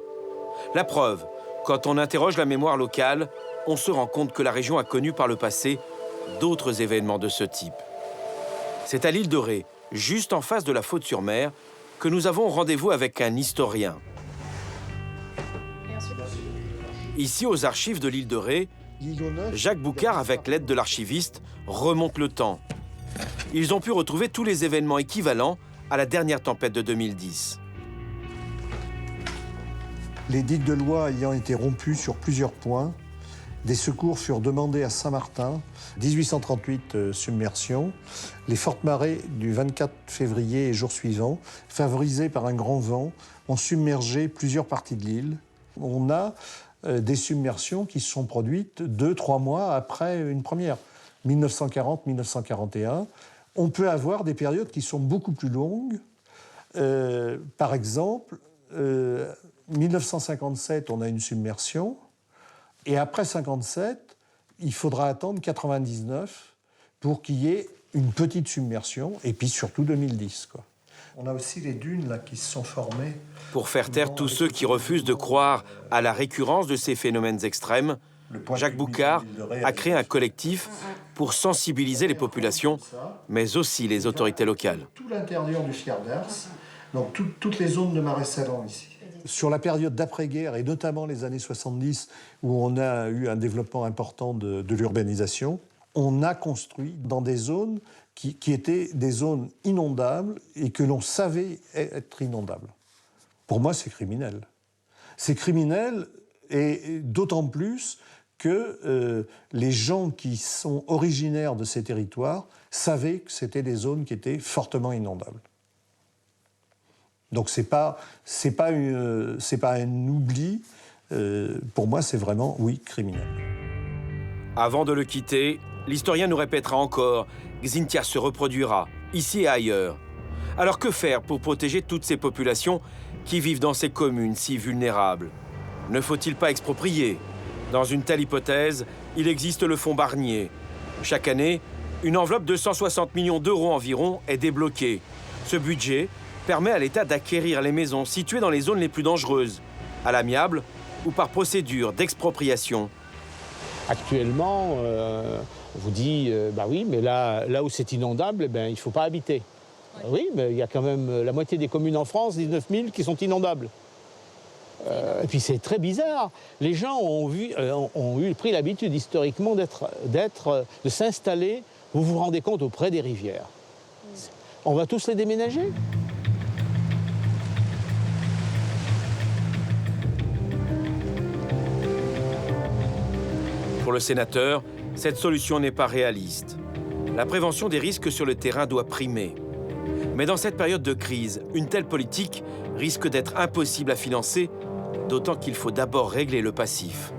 La preuve, quand on interroge la mémoire locale, on se rend compte que la région a connu par le passé d'autres événements de ce type. C'est à l'île de Ré, juste en face de la Faute-sur-Mer, que nous avons rendez-vous avec un historien. Ici, aux archives de l'île de Ré, Jacques Boucard, avec l'aide de l'archiviste, remonte le temps. Ils ont pu retrouver tous les événements équivalents à la dernière tempête de 2010. Les digues de Loie ayant été rompues sur plusieurs points, des secours furent demandés à Saint-Martin. 1838, submersion. Les fortes marées du 24 février et jour suivant, favorisées par un grand vent, ont submergé plusieurs parties de l'île. On a des submersions qui se sont produites 2-3 mois après une première. 1940-1941. On peut avoir des périodes qui sont beaucoup plus longues. Par exemple, 1957, on a une submersion. Et après 1957, il faudra attendre 1999 pour qu'il y ait une petite submersion. Et puis surtout 2010, quoi. On a aussi les dunes là, qui se sont formées. Pour faire taire tous ceux qui refusent de croire à la récurrence de ces phénomènes extrêmes, Jacques Boucard a créé un collectif pour sensibiliser les populations, mais aussi les autorités locales. Tout l'intérieur du Fier d'Ars, donc toutes les zones de marais salants ici. Sur la période d'après-guerre, et notamment les années 70, où on a eu un développement important de l'urbanisation, on a construit dans des zones qui étaient des zones inondables et que l'on savait être inondables. Pour moi, c'est criminel. C'est criminel, et d'autant plus que les gens qui sont originaires de ces territoires savaient que c'était des zones qui étaient fortement inondables. Donc c'est pas un oubli. Pour moi, c'est vraiment, oui, criminel. Avant de le quitter, l'historien nous répétera encore que Xynthia se reproduira, ici et ailleurs. Alors que faire pour protéger toutes ces populations qui vivent dans ces communes si vulnérables? Ne faut-il pas exproprier? Dans une telle hypothèse, il existe le fonds Barnier. Chaque année, une enveloppe de 160 millions d'euros environ est débloquée. Ce budget permet à l'État d'acquérir les maisons situées dans les zones les plus dangereuses, à l'amiable ou par procédure d'expropriation. Actuellement, on vous dit, bah oui, mais là où c'est inondable, eh ben, il ne faut pas habiter. Ouais. Oui, mais il y a quand même la moitié des communes en France, 19 000, qui sont inondables. Et puis c'est très bizarre. Les gens ont pris l'habitude historiquement de s'installer, vous vous rendez compte, auprès des rivières. On va tous les déménager? Pour le sénateur, cette solution n'est pas réaliste. La prévention des risques sur le terrain doit primer. Mais dans cette période de crise, une telle politique risque d'être impossible à financer, d'autant qu'il faut d'abord régler le passif.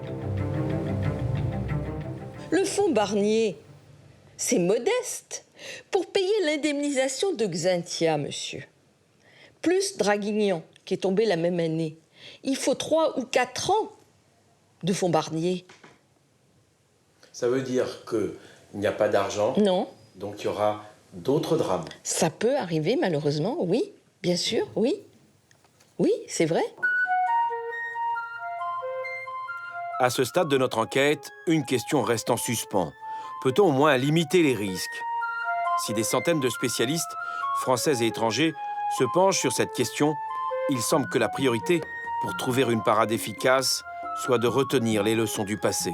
Le fonds Barnier, c'est modeste pour payer l'indemnisation de Xynthia, monsieur. Plus Draguignan, qui est tombé la même année. Il faut 3 ou 4 ans de fonds Barnier. Ça veut dire qu'il n'y a pas d'argent. Non. Donc il y aura d'autres drames. Ça peut arriver, malheureusement, oui. Bien sûr, oui. Oui, c'est vrai. À ce stade de notre enquête, une question reste en suspens. Peut-on au moins limiter les risques? Si des centaines de spécialistes, français et étrangers, se penchent sur cette question, il semble que la priorité, pour trouver une parade efficace, soit de retenir les leçons du passé.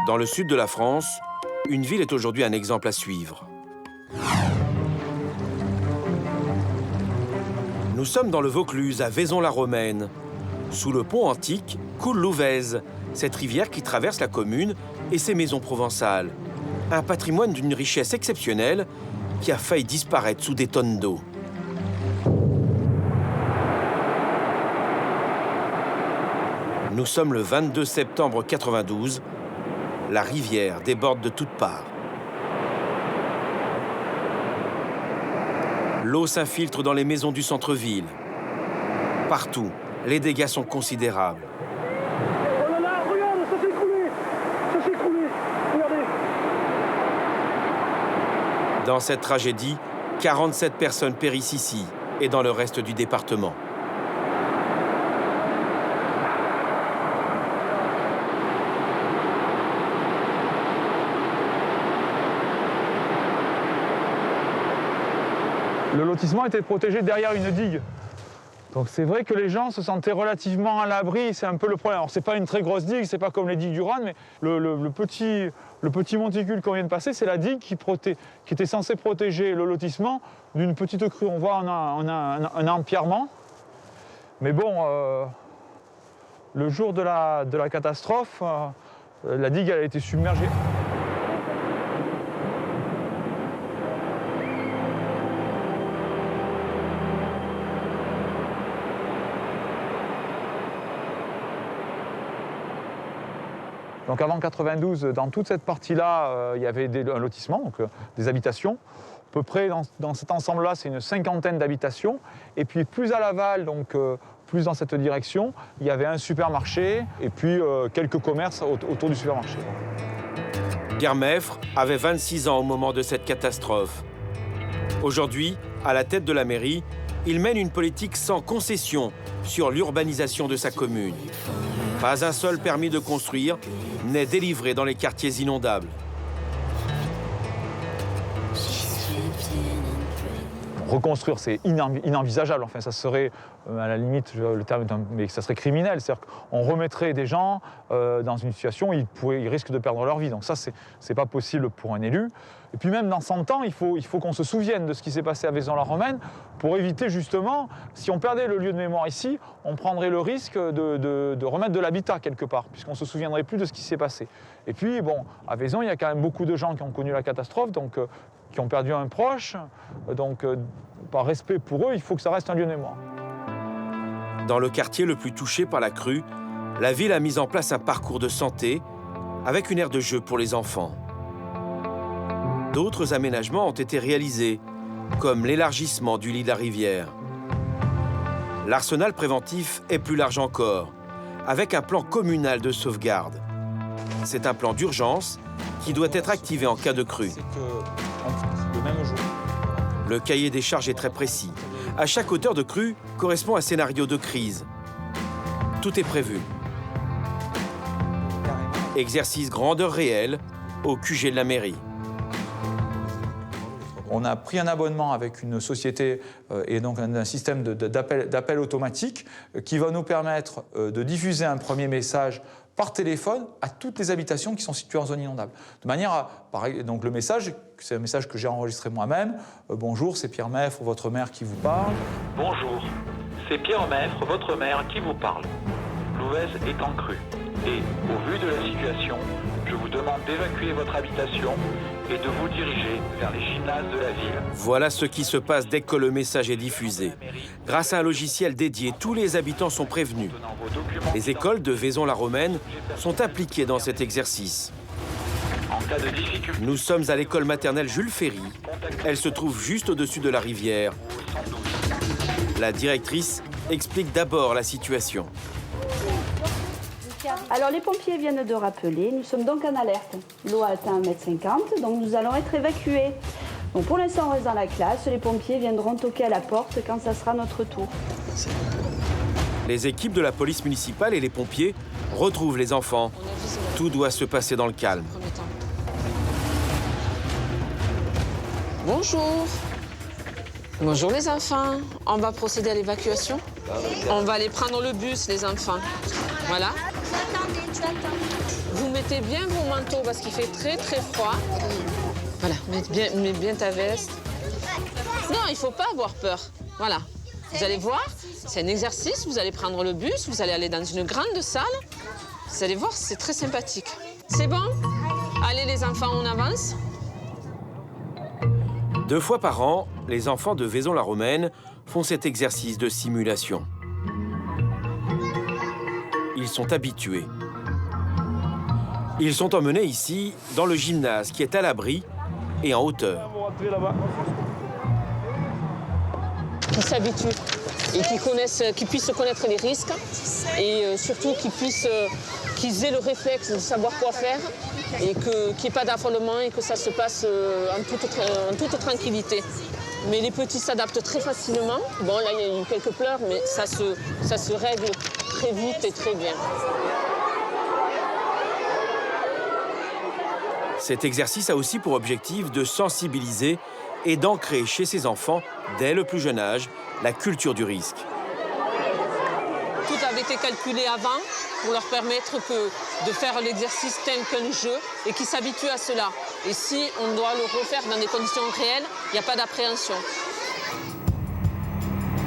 Dans le sud de la France, une ville est aujourd'hui un exemple à suivre. Nous sommes dans le Vaucluse, à Vaison-la-Romaine. Sous le pont antique coule l'Ouvèze, cette rivière qui traverse la commune et ses maisons provençales. Un patrimoine d'une richesse exceptionnelle qui a failli disparaître sous des tonnes d'eau. Nous sommes le 22 septembre 92. La rivière déborde de toutes parts. L'eau s'infiltre dans les maisons du centre-ville. Partout, les dégâts sont considérables. Oh là là, regarde, ça s'est écroulé. Ça s'est écroulé, regardez. Dans cette tragédie, 47 personnes périssent ici et dans le reste du département. Le lotissement était protégé derrière une digue. Donc c'est vrai que les gens se sentaient relativement à l'abri, c'est un peu le problème. Alors c'est pas une très grosse digue, c'est pas comme les digues du Rhône, mais le petit monticule qu'on vient de passer, c'est la digue qui était censée protéger le lotissement d'une petite crue. On voit, on a un empierrement. Mais bon, le jour de la catastrophe, la digue elle a été submergée. Donc avant 92, dans toute cette partie-là, il y avait un lotissement, donc des habitations. À peu près dans cet ensemble-là, c'est une 50aine d'habitations. Et puis plus à l'aval, donc plus dans cette direction, il y avait un supermarché et puis quelques commerces autour du supermarché. Pierre Meffre avait 26 ans au moment de cette catastrophe. Aujourd'hui, à la tête de la mairie, il mène une politique sans concession sur l'urbanisation de sa commune. Pas un seul permis de construire n'est délivré dans les quartiers inondables. Reconstruire, c'est inenvisageable. Enfin, ça serait, à la limite, le terme, mais ça serait criminel. C'est-à-dire qu'on remettrait des gens dans une situation où ils risquent de perdre leur vie. Donc ça, c'est pas possible pour un élu. Et puis même dans 100 ans, il faut qu'on se souvienne de ce qui s'est passé à Vaison-la-Romaine pour éviter justement, si on perdait le lieu de mémoire ici, on prendrait le risque de remettre de l'habitat quelque part, puisqu'on ne se souviendrait plus de ce qui s'est passé. Et puis, bon, à Vaison, il y a quand même beaucoup de gens qui ont connu la catastrophe, donc qui ont perdu un proche. Donc, par respect pour eux, il faut que ça reste un lieu de mémoire. Dans le quartier le plus touché par la crue, la ville a mis en place un parcours de santé avec une aire de jeu pour les enfants. D'autres aménagements ont été réalisés, comme l'élargissement du lit de la rivière. L'arsenal préventif est plus large encore, avec un plan communal de sauvegarde. C'est un plan d'urgence qui doit être activé en cas de crue. Le cahier des charges est très précis. À chaque hauteur de crue correspond un scénario de crise. Tout est prévu. Exercice grandeur réelle au QG de la mairie. On a pris un abonnement avec une société et donc un système d'appel automatique qui va nous permettre de diffuser un premier message par téléphone à toutes les habitations qui sont situées en zone inondable. De manière à... Donc le message, c'est un message que j'ai enregistré moi-même. Bonjour, c'est Pierre Meffre, votre maire qui vous parle. Bonjour, c'est Pierre Meffre, votre maire qui vous parle. L'Ouvèze est en crue. Et au vu de la situation, je vous demande d'évacuer votre habitation et de vous diriger vers les gymnases de la ville. Voilà ce qui se passe dès que le message est diffusé. Grâce à un logiciel dédié, tous les habitants sont prévenus. Les écoles de Vaison-la-Romaine sont impliquées dans cet exercice. Nous sommes à l'école maternelle Jules Ferry. Elle se trouve juste au-dessus de la rivière. La directrice explique d'abord la situation. Alors les pompiers viennent de rappeler, nous sommes donc en alerte. L'eau a atteint 1,50 m, donc nous allons être évacués. Donc pour l'instant on reste dans la classe, les pompiers viendront toquer à la porte quand ça sera notre tour. Les équipes de la police municipale et les pompiers retrouvent les enfants. Tout doit se passer dans le calme. Bonjour. Bonjour les enfants. On va procéder à l'évacuation. On va aller prendre le bus, les enfants. Voilà. Vous mettez bien vos manteaux parce qu'il fait très très froid. Voilà, mets bien ta veste. Non, il ne faut pas avoir peur. Voilà. Vous allez voir, c'est un exercice. Vous allez prendre le bus, vous allez aller dans une grande salle. Vous allez voir, c'est très sympathique. C'est bon? Allez les enfants, on avance. 2 fois par an, les enfants de Vaison-la-Romaine font cet exercice de simulation. Ils sont habitués. Ils sont emmenés ici dans le gymnase qui est à l'abri et en hauteur. Qui s'habituent et qui puissent connaître les risques et surtout qu'ils aient le réflexe de savoir quoi faire et qu'il n'y ait pas d'affolement et que ça se passe en toute tranquillité. Mais les petits s'adaptent très facilement. Bon, là, il y a eu quelques pleurs, mais ça se règle très vite et très bien. Cet exercice a aussi pour objectif de sensibiliser et d'ancrer chez ces enfants, dès le plus jeune âge, la culture du risque. Tout avait été calculé avant pour leur permettre de faire l'exercice tel qu'un jeu et qu'ils s'habituent à cela. Et si on doit le refaire dans des conditions réelles, il n'y a pas d'appréhension.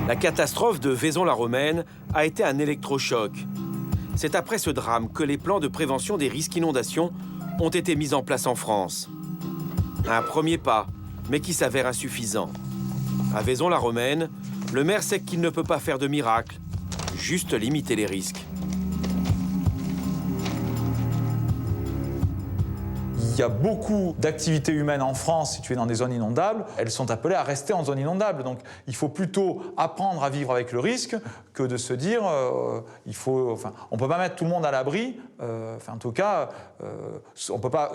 La catastrophe de Vaison-la-Romaine a été un électrochoc. C'est après ce drame que les plans de prévention des risques inondations ont été mis en place en France. Un premier pas, mais qui s'avère insuffisant. À Vaison-la-Romaine, le maire sait qu'il ne peut pas faire de miracle, juste limiter les risques. Il y a beaucoup d'activités humaines en France situées dans des zones inondables. Elles sont appelées à rester en zone inondable. Donc il faut plutôt apprendre à vivre avec le risque que de se dire on ne peut pas mettre tout le monde à l'abri. En tout cas, on peut pas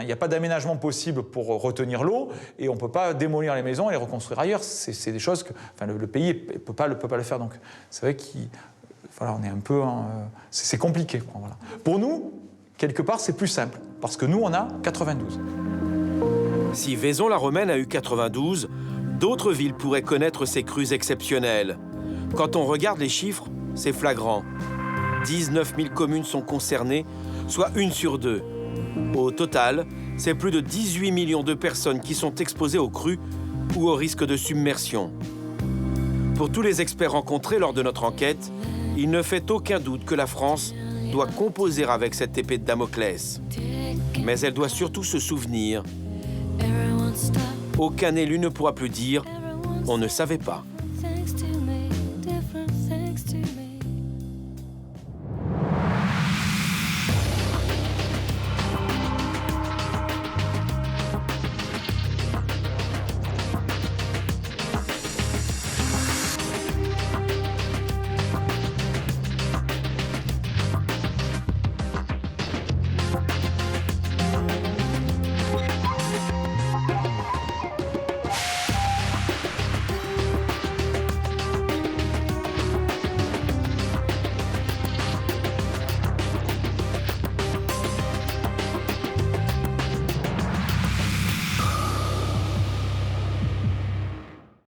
il n'y a pas d'aménagement possible pour retenir l'eau et on ne peut pas démolir les maisons et les reconstruire ailleurs. C'est des choses que le pays ne peut pas le faire. Donc c'est vrai on est un peu... c'est compliqué. Voilà. Pour nous, quelque part, c'est plus simple, parce que nous, on a 92. Si Vaison-la-Romaine a eu 92, d'autres villes pourraient connaître ces crues exceptionnelles. Quand on regarde les chiffres, c'est flagrant. 19 000 communes sont concernées, soit 1 sur 2. Au total, c'est plus de 18 millions de personnes qui sont exposées aux crues ou au risque de submersion. Pour tous les experts rencontrés lors de notre enquête, il ne fait aucun doute que la France doit composer avec cette épée de Damoclès. Mais elle doit surtout se souvenir. Aucun élu ne pourra plus dire « on ne savait pas ».